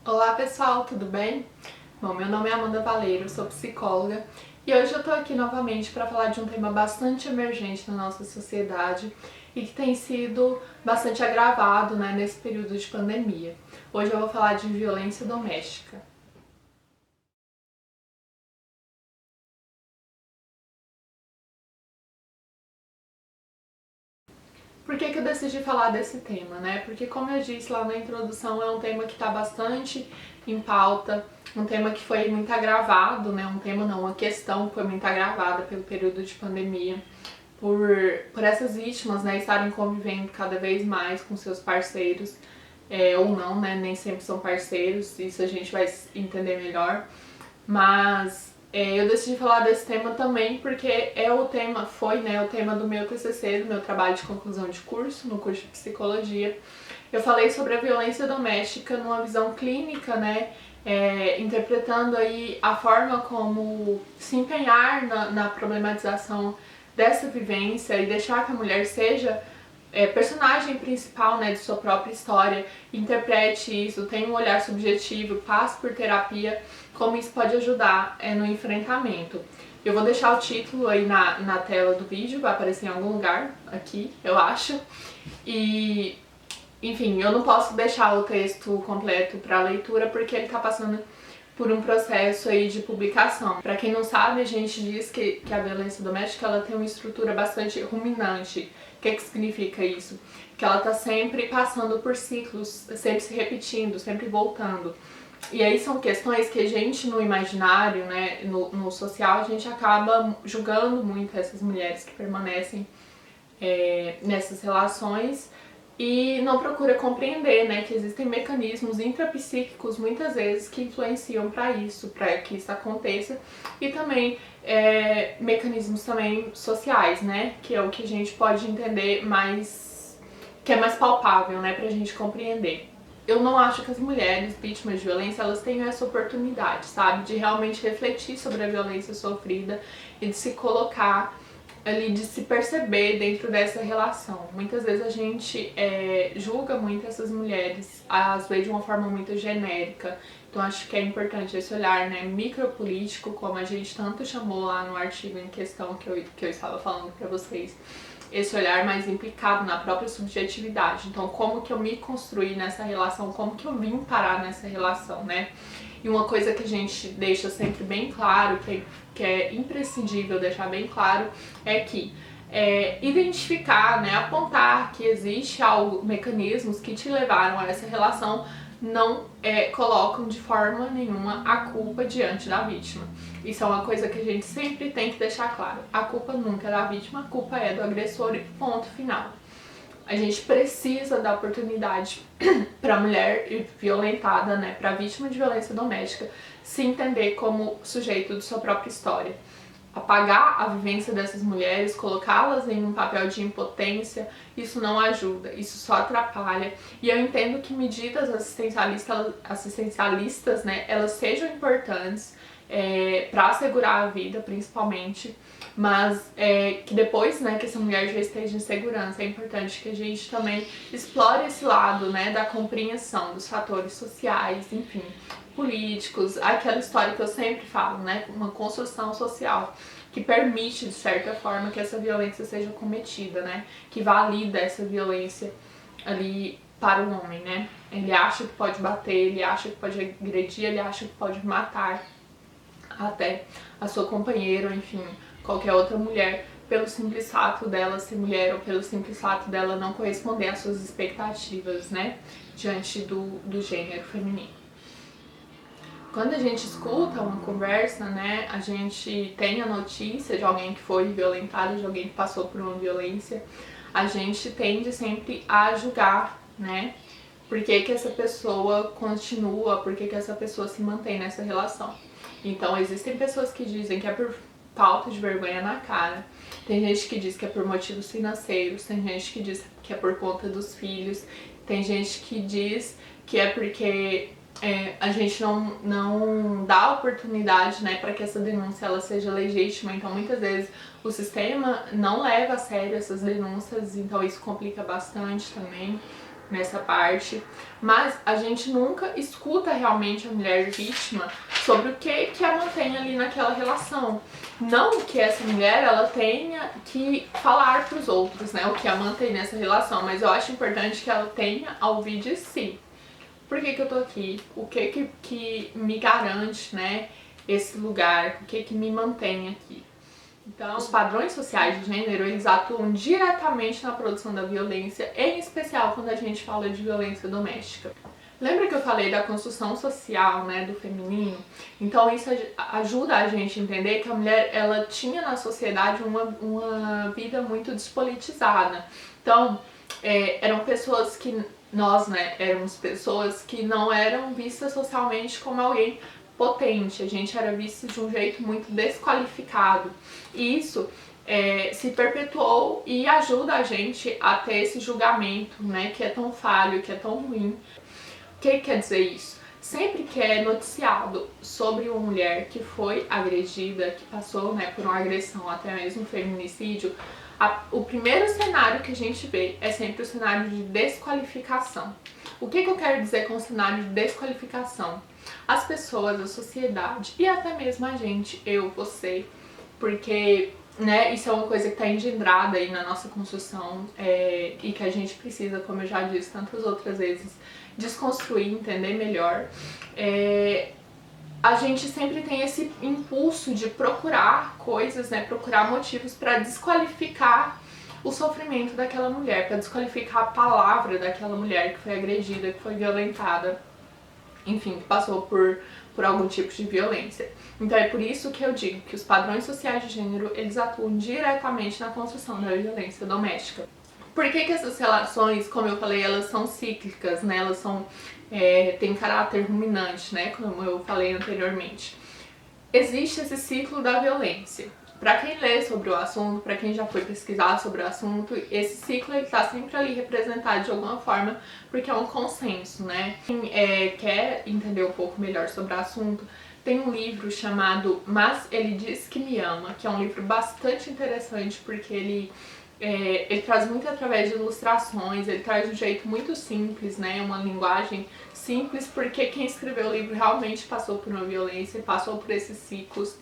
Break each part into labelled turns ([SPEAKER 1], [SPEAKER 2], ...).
[SPEAKER 1] Olá pessoal, tudo bem? Bom, meu nome é Amanda Valeiro, sou psicóloga e hoje eu tô aqui novamente para falar de um tema bastante emergente na nossa sociedade e que tem sido bastante agravado, nesse período de pandemia. Hoje eu vou falar de violência doméstica. Por que eu decidi falar desse tema, Porque como eu disse lá na introdução, é um tema que está bastante em pauta, um tema que foi muito agravado, Um tema não, uma questão que foi muito agravada pelo período de pandemia, por essas vítimas, estarem convivendo cada vez mais com seus parceiros, ou não, Nem sempre são parceiros, isso a gente vai entender melhor, mas eu decidi falar desse tema também porque foi o tema do meu TCC, do meu trabalho de conclusão de curso, no curso de psicologia. Eu falei sobre a violência doméstica numa visão clínica, interpretando aí a forma como se empenhar na problematização dessa vivência e deixar que a mulher seja personagem principal, de sua própria história, interprete isso, tenha um olhar subjetivo, passe por terapia, como isso pode ajudar no enfrentamento. Eu vou deixar o título aí na tela do vídeo, vai aparecer em algum lugar aqui, eu acho. E, enfim, eu não posso deixar o texto completo para leitura porque ele está passando por um processo aí de publicação. Para quem não sabe, a gente diz que a violência doméstica ela tem uma estrutura bastante ruminante. O que significa isso? Que ela está sempre passando por ciclos, sempre se repetindo, sempre voltando. E aí são questões que a gente no imaginário, no social, a gente acaba julgando muito essas mulheres que permanecem nessas relações e não procura compreender, que existem mecanismos intrapsíquicos muitas vezes que influenciam para que isso aconteça, e também mecanismos também sociais, que é o que a gente pode entender mais, que é mais palpável, pra gente compreender. Eu não acho que as mulheres vítimas de violência elas tenham essa oportunidade, sabe, de realmente refletir sobre a violência sofrida e de se colocar ali, de se perceber dentro dessa relação. Muitas vezes a gente julga muito essas mulheres, às vezes de uma forma muito genérica. Então acho que é importante esse olhar, micropolítico, como a gente tanto chamou lá no artigo em questão que eu estava falando para vocês. Esse olhar mais implicado na própria subjetividade. Então, como que eu me construí nessa relação, como que eu vim parar nessa relação, E uma coisa que a gente deixa sempre bem claro, que é imprescindível deixar bem claro, é que identificar, apontar que existe mecanismos que te levaram a essa relação não colocam de forma nenhuma a culpa diante da vítima. Isso é uma coisa que a gente sempre tem que deixar claro. A culpa nunca é da vítima, a culpa é do agressor e ponto final. A gente precisa dar oportunidade para a mulher violentada, para a vítima de violência doméstica, se entender como sujeito de sua própria história. Apagar a vivência dessas mulheres, colocá-las em um papel de impotência, isso não ajuda, isso só atrapalha. E eu entendo que medidas assistencialistas, elas sejam importantes para assegurar a vida, principalmente, mas que depois, que essa mulher já esteja em segurança, é importante que a gente também explore esse lado, da compreensão dos fatores sociais, enfim, políticos, aquela história que eu sempre falo, uma construção social que permite, de certa forma, que essa violência seja cometida, que valida essa violência ali para o homem, Ele acha que pode bater, ele acha que pode agredir, ele acha que pode matar até a sua companheira, ou enfim, qualquer outra mulher, pelo simples fato dela ser mulher ou pelo simples fato dela não corresponder às suas expectativas, diante do gênero feminino. Quando a gente escuta uma conversa, a gente tem a notícia de alguém que foi violentado, de alguém que passou por uma violência, a gente tende sempre a julgar, Por que essa pessoa continua, por que essa pessoa se mantém nessa relação. Então existem pessoas que dizem que é por falta de vergonha na cara, tem gente que diz que é por motivos financeiros, tem gente que diz que é por conta dos filhos, tem gente que diz que é porque a gente não dá oportunidade, para que essa denúncia ela seja legítima. Então muitas vezes o sistema não leva a sério essas denúncias, então isso complica bastante também. nessa parte, mas a gente nunca escuta realmente a mulher vítima sobre o que a mantém ali naquela relação. Não que essa mulher ela tenha que falar para os outros, né, o que a mantém nessa relação, mas eu acho importante que ela tenha a ouvir de si. Por que eu tô aqui? O que me garante, né, esse lugar? O que me mantém aqui? Então, os padrões sociais de gênero, eles atuam diretamente na produção da violência, em especial quando a gente fala de violência doméstica. Lembra que eu falei da construção social, né, do feminino? Então isso ajuda a gente a entender que a mulher, ela tinha na sociedade uma vida muito despolitizada. Então, eram pessoas que, nós, né, éramos pessoas que não eram vistas socialmente como alguém potente, a gente era visto de um jeito muito desqualificado. E isso se perpetuou e ajuda a gente a ter esse julgamento, né, que é tão falho, que é tão ruim. O que quer dizer isso? Sempre que é noticiado sobre uma mulher que foi agredida, que passou, né, por uma agressão, até mesmo um feminicídio, o primeiro cenário que a gente vê é sempre o cenário de desqualificação. O que eu quero dizer com o cenário de desqualificação? As pessoas, a sociedade e até mesmo a gente, eu, você, porque, né, isso é uma coisa que está engendrada aí na nossa construção e que a gente precisa, como eu já disse tantas outras vezes, desconstruir, entender melhor. A gente sempre tem esse impulso de procurar coisas, né, procurar motivos para desqualificar o sofrimento daquela mulher, para desqualificar a palavra daquela mulher que foi agredida, que foi violentada, enfim, que passou por algum tipo de violência. Então é por isso que eu digo que os padrões sociais de gênero, eles atuam diretamente na construção da violência doméstica. Por que essas relações, como eu falei, elas são cíclicas, né? Elas são, têm caráter ruminante, né? Como eu falei anteriormente. Existe esse ciclo da violência. Para quem lê sobre o assunto, para quem já foi pesquisar sobre o assunto, esse ciclo está sempre ali representado de alguma forma, porque é um consenso, né? Quem quer entender um pouco melhor sobre o assunto, tem um livro chamado Mas Ele Diz Que Me Ama, que é um livro bastante interessante, porque ele traz muito através de ilustrações, ele traz de um jeito muito simples, né? Uma linguagem simples, porque quem escreveu o livro realmente passou por uma violência, passou por esses ciclos.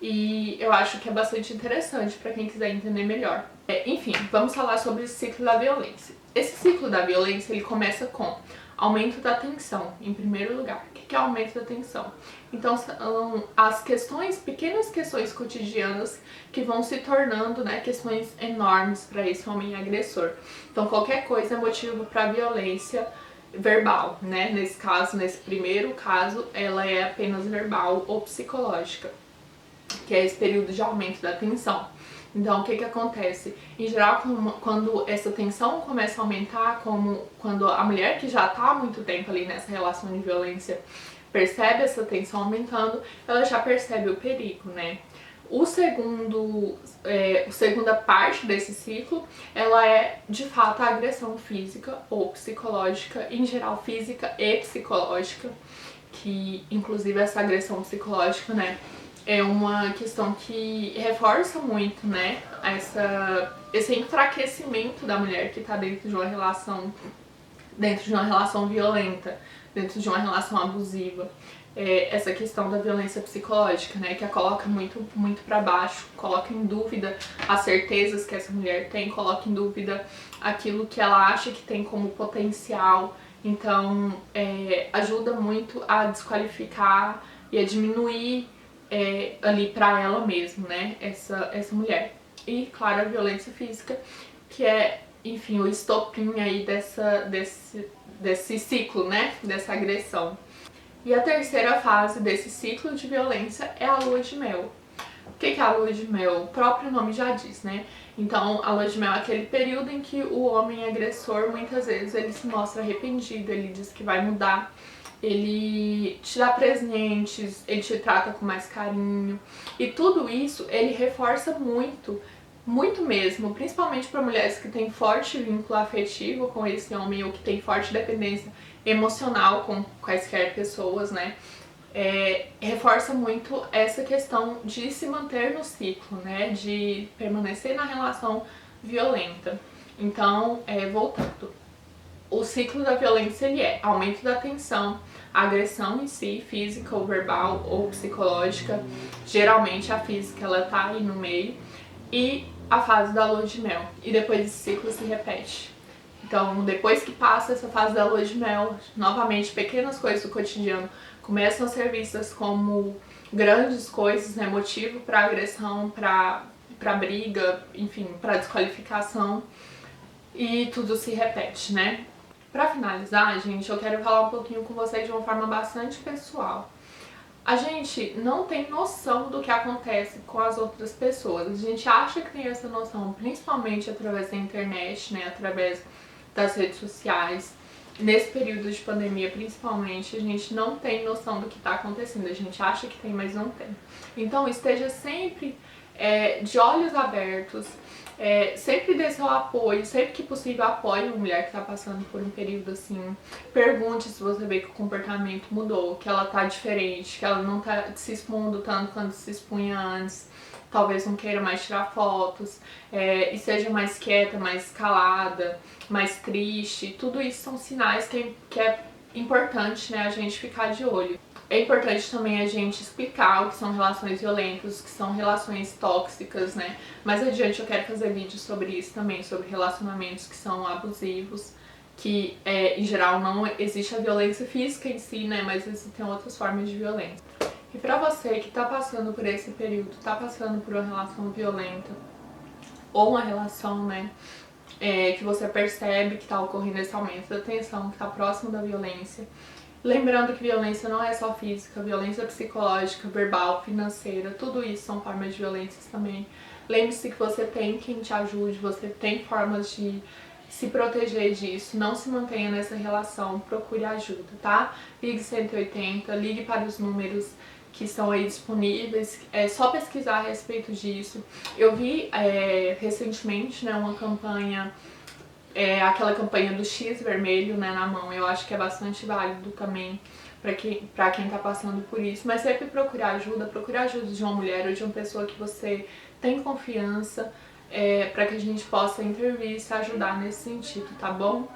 [SPEAKER 1] E eu acho que é bastante interessante para quem quiser entender melhor. Enfim, vamos falar sobre o ciclo da violência. Esse ciclo da violência, ele começa com aumento da tensão, em primeiro lugar. O que é aumento da tensão? Então, são as questões, pequenas questões cotidianas que vão se tornando, né, questões enormes para esse homem agressor. Então, qualquer coisa é motivo para violência verbal, né? Nesse caso, nesse primeiro caso, ela é apenas verbal ou psicológica, que é esse período de aumento da tensão. Então, o que acontece? Em geral, quando essa tensão começa a aumentar, como quando a mulher que já está há muito tempo ali nessa relação de violência percebe essa tensão aumentando, ela já percebe o perigo, né? A segunda parte desse ciclo, ela é de fato a agressão física ou psicológica, em geral física e psicológica, que inclusive essa agressão psicológica, né, é uma questão que reforça muito, né, esse enfraquecimento da mulher que está dentro de uma relação violenta, dentro de uma relação abusiva. Essa questão da violência psicológica, né, que a coloca muito, muito para baixo, coloca em dúvida as certezas que essa mulher tem, coloca em dúvida aquilo que ela acha que tem como potencial. Então, ajuda muito a desqualificar e a diminuir ali para ela mesma, né, essa mulher. E, claro, a violência física, que é, enfim, o estopim aí desse ciclo, né, dessa agressão. E a terceira fase desse ciclo de violência é a lua de mel. O que é a lua de mel? O próprio nome já diz, né? Então, a lua de mel é aquele período em que o homem agressor, muitas vezes, ele se mostra arrependido, ele diz que vai mudar, ele te dá presentes, ele te trata com mais carinho. E tudo isso, ele reforça muito, muito mesmo, principalmente para mulheres que têm forte vínculo afetivo com esse homem ou que têm forte dependência emocional com quaisquer pessoas, né? Reforça muito essa questão de se manter no ciclo, né? De permanecer na relação violenta. Então, voltando. O ciclo da violência ele é aumento da tensão, agressão em si, física ou verbal ou psicológica, geralmente a física ela tá aí no meio, e a fase da lua de mel, e depois esse ciclo se repete. Então, depois que passa essa fase da lua de mel, novamente pequenas coisas do cotidiano começam a ser vistas como grandes coisas, né, motivo para agressão, para briga, enfim, para desqualificação, e tudo se repete, né? Para finalizar, gente, eu quero falar um pouquinho com vocês de uma forma bastante pessoal. A gente não tem noção do que acontece com as outras pessoas. A gente acha que tem essa noção, principalmente através da internet, né, através das redes sociais. Nesse período de pandemia, principalmente, a gente não tem noção do que está acontecendo. A gente acha que tem, mas não tem. Então, esteja sempre de olhos abertos, sempre dê seu apoio, sempre que possível apoie uma mulher que está passando por um período assim. Pergunte se você vê que o comportamento mudou, que ela tá diferente, que ela não tá se expondo tanto quanto se expunha antes. Talvez não queira mais tirar fotos, e seja mais quieta, mais calada, mais triste. Tudo isso são sinais que é importante, né, a gente ficar de olho. É importante também a gente explicar o que são relações violentas, o que são relações tóxicas, né? Mais adiante eu quero fazer vídeos sobre isso também, sobre relacionamentos que são abusivos, que em geral não existe a violência física em si, né? Mas existem outras formas de violência. E pra você que tá passando por esse período, tá passando por uma relação violenta, ou uma relação, né, que você percebe que tá ocorrendo esse aumento da tensão, que tá próximo da violência, lembrando que violência não é só física, violência psicológica, verbal, financeira, tudo isso são formas de violências também. Lembre-se que você tem quem te ajude, você tem formas de se proteger disso, não se mantenha nessa relação, procure ajuda, tá? Ligue 180, ligue para os números que estão aí disponíveis, é só pesquisar a respeito disso. Eu vi recentemente, né, uma campanha, aquela campanha do X vermelho, né, na mão. Eu acho que é bastante válido também pra quem tá passando por isso, mas sempre procure ajuda de uma mulher ou de uma pessoa que você tem confiança, para que a gente possa intervir e se ajudar nesse sentido, tá bom?